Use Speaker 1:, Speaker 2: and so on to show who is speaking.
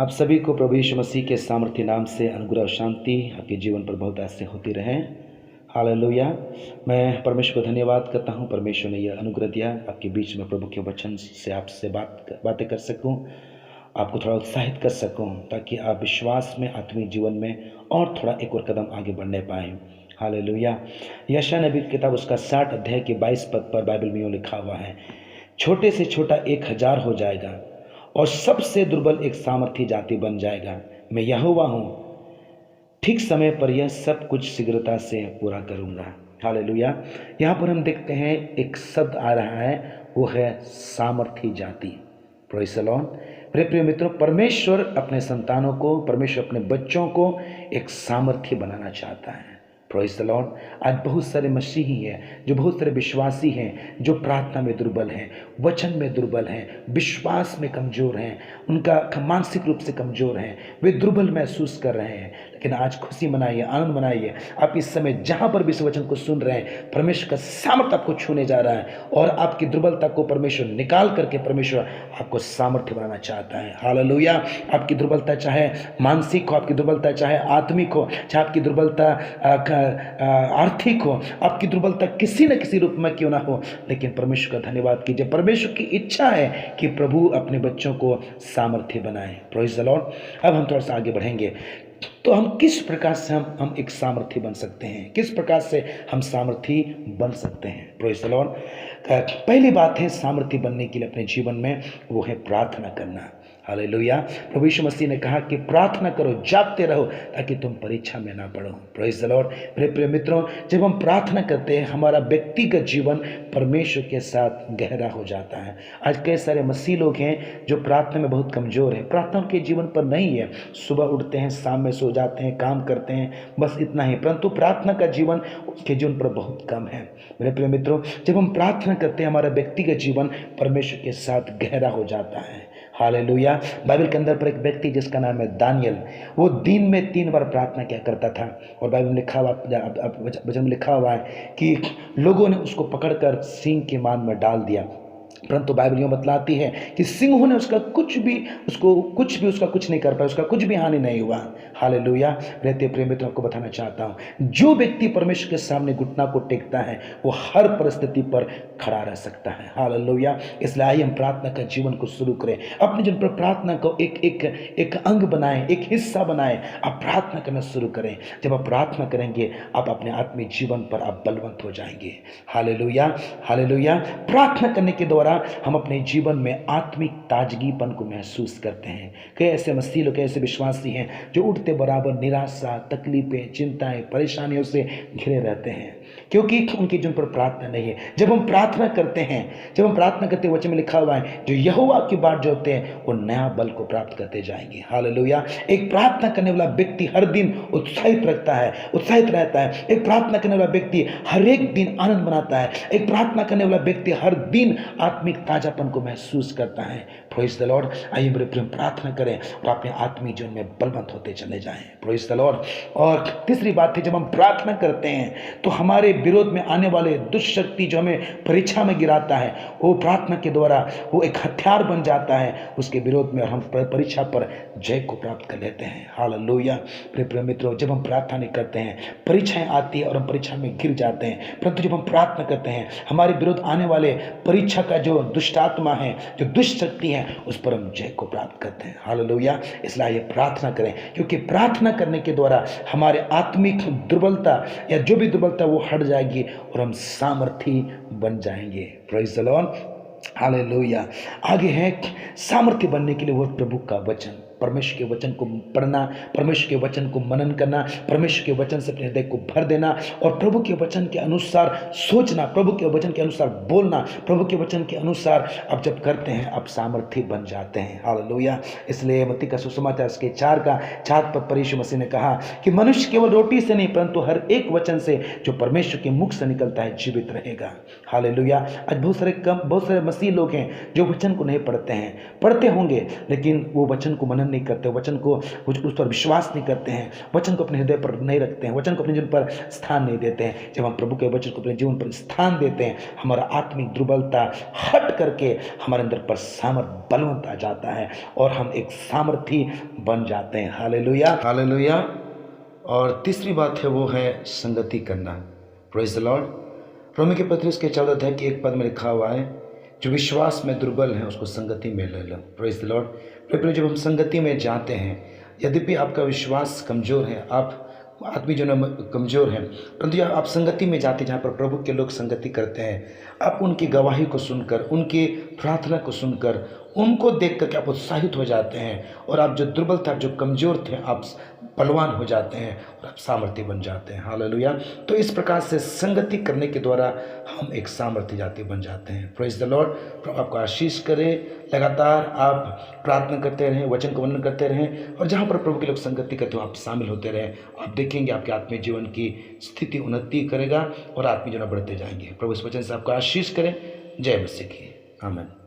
Speaker 1: आप सभी को प्रभु यीशु मसीह के सामर्थ्य नाम से अनुग्रह और शांति आपके जीवन पर बहुत ऐसे होती रहे। हालेलुया। मैं परमेश्वर को धन्यवाद करता हूँ, परमेश्वर ने यह अनुग्रह दिया आपके बीच में प्रभु के वचन से आपसे बातें कर सकूँ, आपको थोड़ा उत्साहित कर सकूँ, ताकि आप विश्वास में, आत्मिक जीवन में और थोड़ा एक और कदम आगे बढ़ने पाएँ। हालेलुया। यशायाह नबी की किताब उसका 60 अध्याय के 22 पद पर बाइबल में यूँ लिखा हुआ है, छोटे से छोटा 1000 हो जाएगा और सबसे दुर्बल एक सामर्थी जाति बन जाएगा। मैं यहोवा हूँ, ठीक समय पर यह सब कुछ शीघ्रता से पूरा करूँगा। हालेलुया। यहाँ पर हम देखते हैं एक शब्द आ रहा है, वो है सामर्थी जाति। Praise the Lord. मेरे प्रिय मित्रों, परमेश्वर अपने संतानों को, परमेश्वर अपने बच्चों को एक सामर्थी बनाना चाहता है। Praise the Lord. आज बहुत सारे मसीही हैं, जो बहुत सारे विश्वासी हैं, जो प्रार्थना में दुर्बल हैं, वचन में दुर्बल हैं, विश्वास में कमज़ोर हैं, उनका मानसिक रूप से कमज़ोर हैं, वे दुर्बल महसूस कर रहे हैं। लेकिन आज खुशी मनाइए, आनंद मनाइए। आप इस समय जहाँ पर भी इस वचन को सुन रहे हैं, परमेश्वर का सामर्थ्य आपको छूने जा रहा है और आपकी दुर्बलता को परमेश्वर निकाल करके परमेश्वर आपको सामर्थ्य बनाना चाहता है। हालेलुया। आपकी दुर्बलता चाहे मानसिक हो, आपकी दुर्बलता चाहे आत्मिक हो, चाहे आपकी दुर्बलता आर्थिक हो, आपकी दुर्बलता किसी न किसी रूप में क्यों ना हो, लेकिन परमेश्वर का धन्यवाद कीजिए। परमेश्वर की इच्छा है कि प्रभु अपने बच्चों को सामर्थ्य बनाए। Praise the Lord. अब हम थोड़ा सा आगे बढ़ेंगे, तो हम किस प्रकार से हम एक सामर्थी बन सकते हैं, किस प्रकार से हम सामर्थी बन सकते हैं। Praise the Lord. पहली बात है सामर्थी बनने के लिए अपने जीवन में, वो है प्रार्थना करना। हालेलुया। प्रभु यीशु मसीह ने कहा कि प्रार्थना करो, जागते रहो, ताकि तुम परीक्षा में ना पड़ो। Praise the Lord. मेरे प्रिय मित्रों, जब हम प्रार्थना करते हैं, हमारा व्यक्तिगत जीवन परमेश्वर के साथ गहरा हो जाता है। आज कई सारे मसीह लोग हैं जो प्रार्थना में बहुत कमज़ोर हैं, प्रार्थना के जीवन पर नहीं है। सुबह उठते हैं, शाम में सो जाते हैं, काम करते हैं, बस इतना ही, परंतु प्रार्थना का जीवन उसके जीवन पर बहुत कम है। मेरे प्रिय मित्रों, जब हम प्रार्थना करते हैं, हमारा व्यक्तिगत जीवन परमेश्वर के साथ गहरा हो जाता है। हालेलुया। बाइबल के अंदर पर एक व्यक्ति जिसका नाम है दानियल, वो दिन में 3 बार प्रार्थना किया करता था। और बाइबल में लिखा हुआ, वचन में लिखा हुआ है कि लोगों ने उसको पकड़कर सिंह के मान में डाल दिया, परंतु बाइबल यूँ बतलाती है कि सिंहों ने उसका कुछ नहीं कर पाया, उसका कुछ भी हानि नहीं हुआ। हालेलुया। रहते प्रिय मित्रों, आपको बताना चाहता हूँ, जो व्यक्ति परमेश्वर के सामने घुटना को टेकता है, वो हर परिस्थिति पर खड़ा रह सकता है। हालेलुया। इसलिए आइए हम प्रार्थना का जीवन को शुरू करें, अपने जीवन पर प्रार्थना को एक अंग बनाएं, एक हिस्सा बनाएं। आप प्रार्थना करना शुरू करें। जब आप प्रार्थना करेंगे, आप अपने आत्मिक जीवन पर आप बलवंत हो जाएंगे। हालेलुया। हालेलुया। प्रार्थना करने के द्वारा हम अपने जीवन में आत्मिक ताजगीपन को महसूस करते हैं। कई ऐसे मसीह लोग, ऐसे विश्वासी हैं जो उठते बराबर निराशा, तकलीफें, चिंताएं, परेशानियों से घिरे रहते हैं, क्योंकि उनके जीवन पर प्रार्थना नहीं है। जब हम प्रार्थना करते हैं, वचन में लिखा हुआ है, जो यहोवा की बाट जोते हैं वो नया बल को प्राप्त करते जाएंगे। हालेलुया। एक प्रार्थना करने वाला व्यक्ति हर दिन उत्साहित रहता है। एक प्रार्थना करने वाला व्यक्ति हर एक दिन आनंद मनाता है। एक प्रार्थना करने वाला व्यक्ति हर दिन आत्मिक ताजापन को महसूस करता है। Praise the Lord. आइए मेरे प्रिय, प्रार्थना करें और अपने आत्मिक जीवन में बलवंत होते चले जाएं। Praise the Lord. और तीसरी बात है, जब हम प्रार्थना करते हैं तो हमारे विरोध में आने वाले दुष्ट शक्ति जो हमें परीक्षा में गिराता है, वो प्रार्थना के द्वारा वो एक हथियार बन जाता है उसके विरोध में, और हम परीक्षा पर जय को प्राप्त कर लेते हैं। हालेलुया। प्रिय मित्रों, जब हम प्रार्थना नहीं करते हैं, परीक्षाएं आती है और हम परीक्षा में गिर जाते हैं, परंतु जब हम प्रार्थना करते हैं, हमारे विरोध आने वाले परीक्षा का जो दुष्ट आत्मा है, जो दुष्ट शक्ति है, उस पर हम जय को प्राप्त करते हैं। हालेलुया। इसलिए ये प्रार्थना करें, क्योंकि प्रार्थना करने के द्वारा हमारे आत्मिक दुर्बलता या जो भी दुर्बलता वो हट जाएगी और हम सामर्थी बन जाएंगे। Praise the Lord. हालेलुया। आगे है सामर्थ्य बनने के लिए वो प्रभु का वचन, परमेश्वर के वचन को पढ़ना, परमेश्वर के वचन को मनन करना, परमेश्वर के वचन से अपने हृदय को भर देना और प्रभु के वचन के अनुसार सोचना, प्रभु के वचन के अनुसार बोलना, प्रभु के वचन के अनुसार आप जब करते हैं, आप सामर्थी बन जाते हैं। हालेलुया। इसलिए मत्ती का सुसमाचार उसके 4 पद पर यीशु मसीह ने कहा कि मनुष्य केवल रोटी से नहीं, परंतु हर एक वचन से जो परमेश्वर के मुख से निकलता है जीवित रहेगा। हालेलुया। आज बहुत सारे मसीह लोग हैं जो वचन को नहीं पढ़ते हैं, पढ़ते होंगे लेकिन वो वचन को मनन नहीं करते, वचन को उस पर विश्वास नहीं करते हैं, वचन को अपने हृदय पर नहीं रखते हैं, वचन को अपने जीवन पर स्थान नहीं देते हैं। जब हम प्रभु के वचन को अपने जीवन पर स्थान देते हैं, हमारा आत्मिक दुर्बलता हट करके हमारे अंदर पर सामर्थ बलवंत आ जाता है और हम एक सामर्थी बन जाते हैं। Hallelujah, hallelujah. और तीसरी बात है वो है संगति करना। Praise the Lord. रोमी के पत्री उसके 14 अध्याय के 1 पद में लिखा हुआ है, जो विश्वास में दुर्बल है उसको संगति में ले लो। Praise the Lord. प्रिय, जब हम संगति में जाते हैं, यद्यपि आपका विश्वास कमज़ोर है, आप आदमी जो ना कमज़ोर है, परंतु जब आप संगति में जाते जहाँ पर प्रभु के लोग संगति करते हैं, आप उनकी गवाही को सुनकर, उनकी प्रार्थना को सुनकर, उनको देख करके आप उत्साहित हो जाते हैं और आप जो दुर्बल थे, आप जो कमज़ोर थे, आप बलवान हो जाते हैं और आप सामर्थ्य बन जाते हैं। हालेलुया। तो इस प्रकार से संगति करने के द्वारा हम एक सामर्थ्य जाति बन जाते हैं। Praise the Lord. प्रभु आपको आशीष करे। लगातार आप प्रार्थना करते रहें, वचन को वर्णन करते रहें और जहाँ पर प्रभु के लोग संगति करते हो आप शामिल होते रहें। आप देखेंगे आपके आत्मिक जीवन की स्थिति उन्नति करेगा और आत्मिक जीवन बढ़ते जाएंगे। प्रभु इस वचन से आपको आशीष करें। जय मसीह की। आमीन।